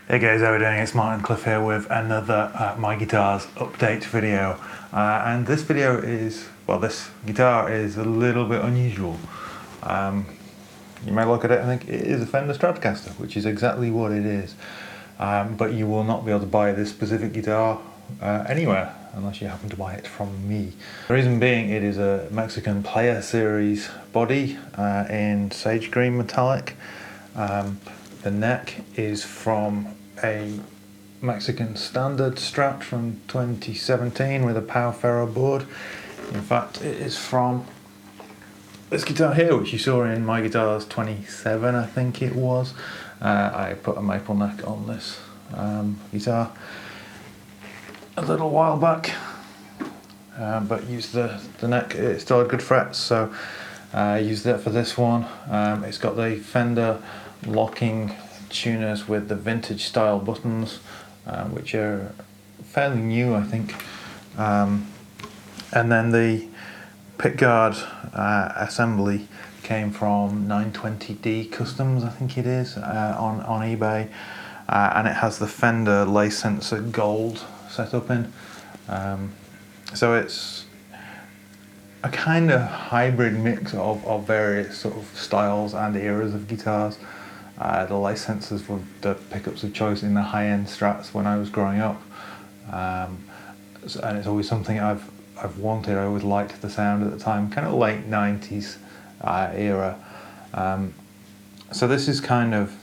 Hey guys, how are we doing? It's Martin Cliffe here with another My Guitars update video. And this video is, well, this guitar is a little bit unusual. You may look at it and think it is a Fender Stratocaster, which is exactly what it is. But you will not be able to buy this specific guitar anywhere unless you happen to buy it from me. The reason being, it is a Mexican Player Series body in sage green metallic. The neck is from a Mexican standard Strat from 2017 with a power ferro board. In fact, it is from this guitar here, which you saw in My Guitars 27, I think it was. I put a maple neck on this guitar a little while back, but used the neck. It still had good frets, so I used it for this one. It's got the Fender locking tuners with the vintage style buttons, which are fairly new, I think. And then the pickguard assembly came from 920D Customs, I think it is, on eBay, and it has the Fender lace sensor gold set up in. So it's a kind of hybrid mix of various sort of styles and eras of guitars. The lace sensors were the pickups of choice in the high-end Strats when I was growing up, and it's always something I've wanted. I always liked the sound at the time, kind of late 90s era. So this is kind of,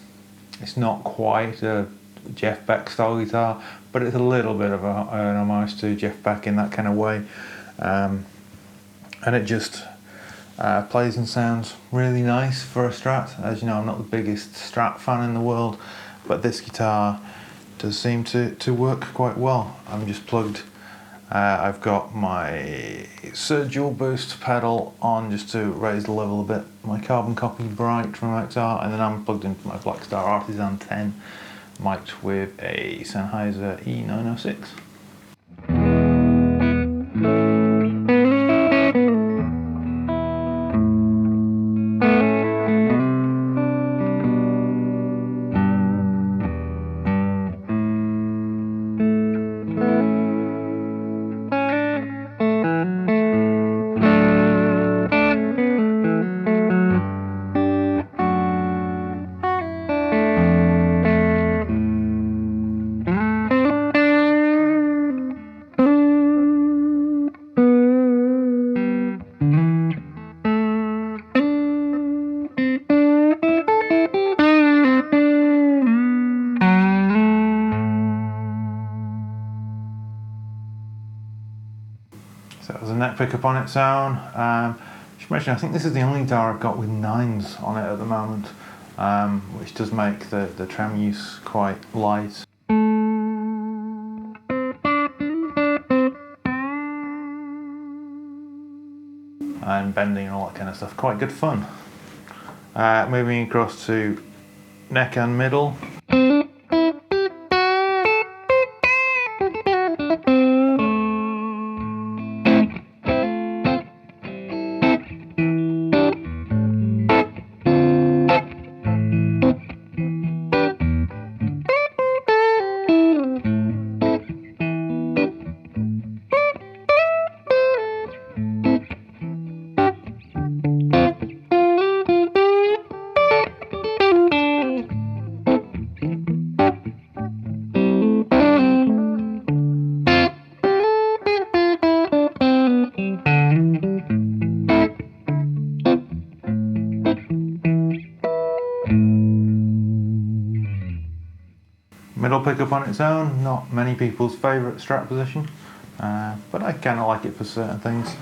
it's not quite a Jeff Beck style guitar, but it's a little bit of an homage to Jeff Beck in that kind of way, and it just plays and sounds really nice for a Strat. As you know, I'm not the biggest Strat fan in the world, but this guitar does seem to work quite well. I'm just plugged, I've got my Surge boost pedal on just to raise the level a bit, my carbon copy Bright from XR, and then I'm plugged into my Blackstar Artisan 10, mic'd with a Sennheiser E906. So it has a neck pickup on its own. Just mention, I think this is the only guitar I've got with 9s on it at the moment, which does make the trem use quite light. And bending and all that kind of stuff, quite good fun. Moving across to neck and middle. Middle pickup on its own, not many people's favourite Strat position, but I kind of like it for certain things.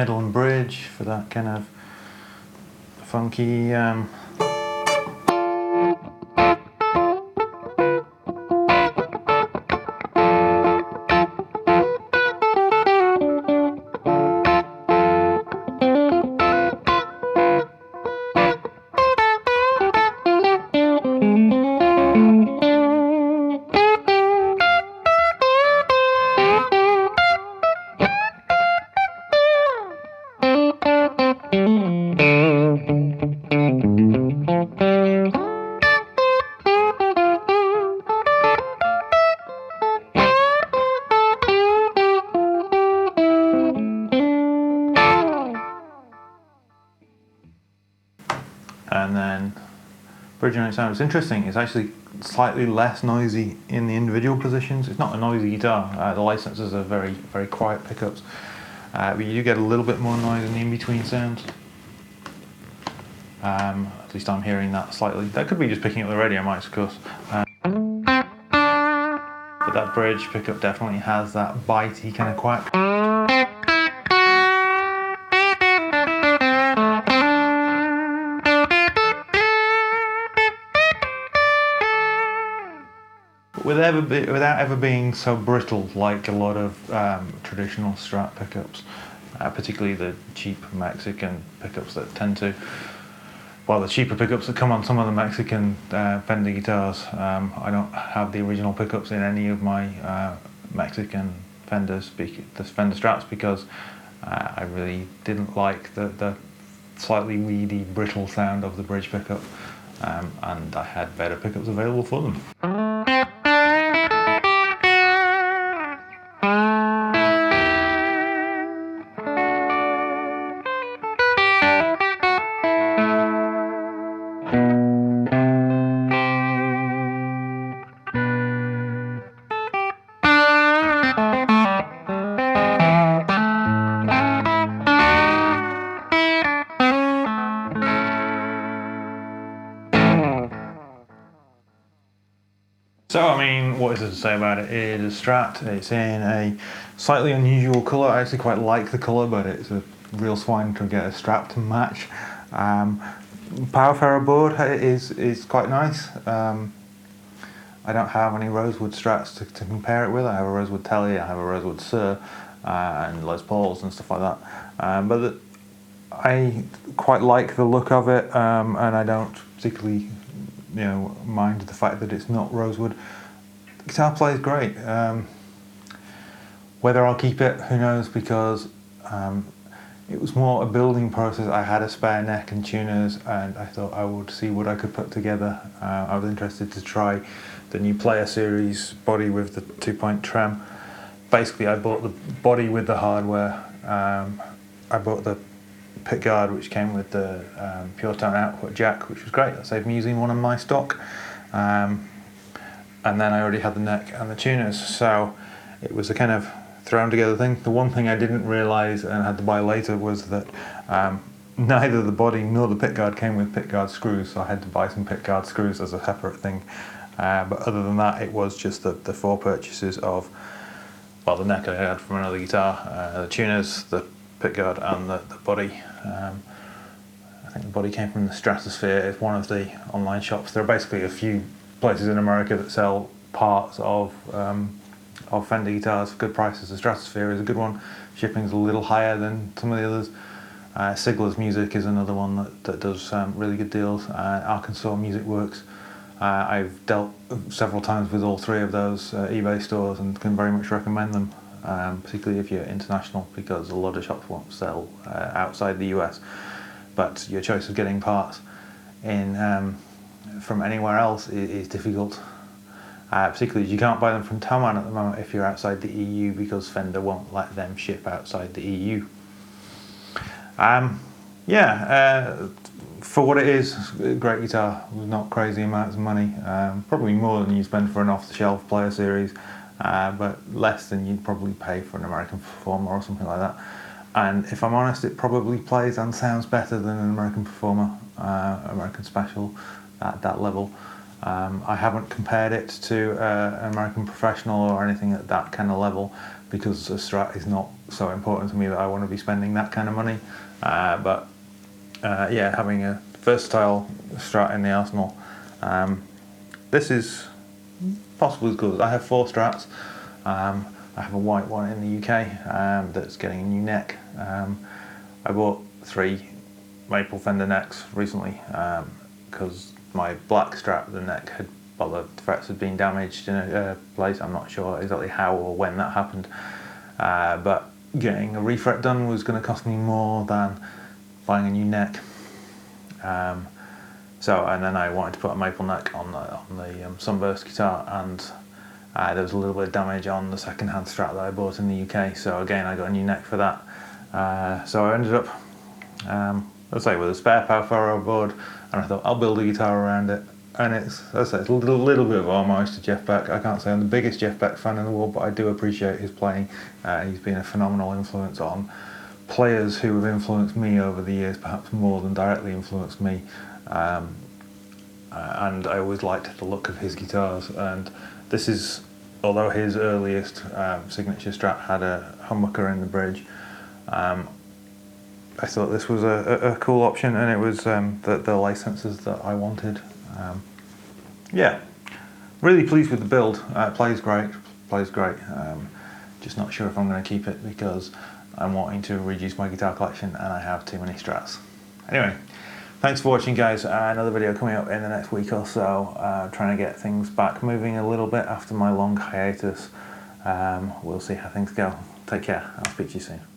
middle and bridge for that kind of funky and then bridge on its own. It's interesting, it's actually slightly less noisy in the individual positions. It's not a noisy guitar. The light sensors are very, very quiet pickups, but you do get a little bit more noise in the in-between sounds. At least I'm hearing that slightly. That could be just picking up the radio mics, of course. But that bridge pickup definitely has that bitey kind of quack. Without ever being so brittle like a lot of traditional Strat pickups, particularly the cheap Mexican pickups that tend to, well, the cheaper pickups that come on some of the Mexican Fender guitars. I don't have the original pickups in any of my Mexican Fenders, the Fender Strats, because I really didn't like the slightly weedy, brittle sound of the bridge pickup, and I had better pickups available for them. So, I mean, what is there to say about it? It is a Strat. It's in a slightly unusual colour. I actually quite like the colour, but it's a real swine to get a Strat to match. Power ferro board is quite nice. I don't have any rosewood Strats to compare it with. I have a rosewood Telly, I have a rosewood Sir, and Les Pauls and stuff like that. But I quite like the look of it, and I don't particularly mind the fact that it's not rosewood. The guitar plays great. Whether I'll keep it, who knows, because it was more a building process. I had a spare neck and tuners, and I thought I would see what I could put together. I was interested to try the new Player Series body with the 2-point trem. Basically, I bought the body with the hardware. I bought the pickguard, which came with the pure tone output jack, which was great. That saved me using one of my stock. And then I already had the neck and the tuners, so it was a kind of thrown together thing. The one thing I didn't realise and had to buy later was that neither the body nor the pickguard came with pickguard screws, so I had to buy some pickguard screws as a separate thing. But other than that, it was just the 4 purchases of, well, the neck I had from another guitar, the tuners, the pickguard, and the body. I think the body came from the Stratosphere. It's one of the online shops. There are basically a few places in America that sell parts of Fender guitars for good prices. The Stratosphere is a good one. Shipping's a little higher than some of the others. Sigler's Music is another one that does really good deals. Arkansas Music Works. I've dealt several times with all 3 of those eBay stores and can very much recommend them, particularly if you're international, because a lot of shops won't sell outside the US. But your choice of getting parts in from anywhere else is difficult. Particularly you can't buy them from Taman at the moment if you're outside the EU, because Fender won't let them ship outside the EU. For what it is, a great guitar. Not crazy amounts of money, probably more than you spend for an off-the-shelf Player Series, but less than you'd probably pay for an American Performer or something like that. And if I'm honest, it probably plays and sounds better than an American Performer, American Special at that level. I haven't compared it to an American Professional or anything at that kind of level, because a Strat is not so important to me that I want to be spending that kind of money. But yeah, having a versatile Strat in the arsenal, this is possibly as good. I have 4 Strats. I have a white one in the UK that's getting a new neck. I bought 3 maple Fender necks recently because my black Strat, the neck had, well, the frets had been damaged in a place. I'm not sure exactly how or when that happened, but getting a refret done was going to cost me more than buying a new neck. And then I wanted to put a maple neck on the sunburst guitar, and there was a little bit of damage on the second-hand Strat that I bought in the UK. So again, I got a new neck for that. So I ended up, let's say, with a spare power furrow board, and I thought I'll build a guitar around it. And it's a little bit of homage to Jeff Beck. I can't say I'm the biggest Jeff Beck fan in the world, but I do appreciate his playing. He's been a phenomenal influence on players who have influenced me over the years, perhaps more than directly influenced me. And I always liked the look of his guitars, and this is, although his earliest signature Strat had a humbucker in the bridge, I thought this was a cool option, and it was the licenses that I wanted. Yeah, really pleased with the build. Plays great. Just not sure if I'm going to keep it because I'm wanting to reduce my guitar collection and I have too many Strats. Anyway, thanks for watching, guys. Another video coming up in the next week or so. Trying to get things back moving a little bit after my long hiatus. We'll see how things go. Take care. I'll speak to you soon.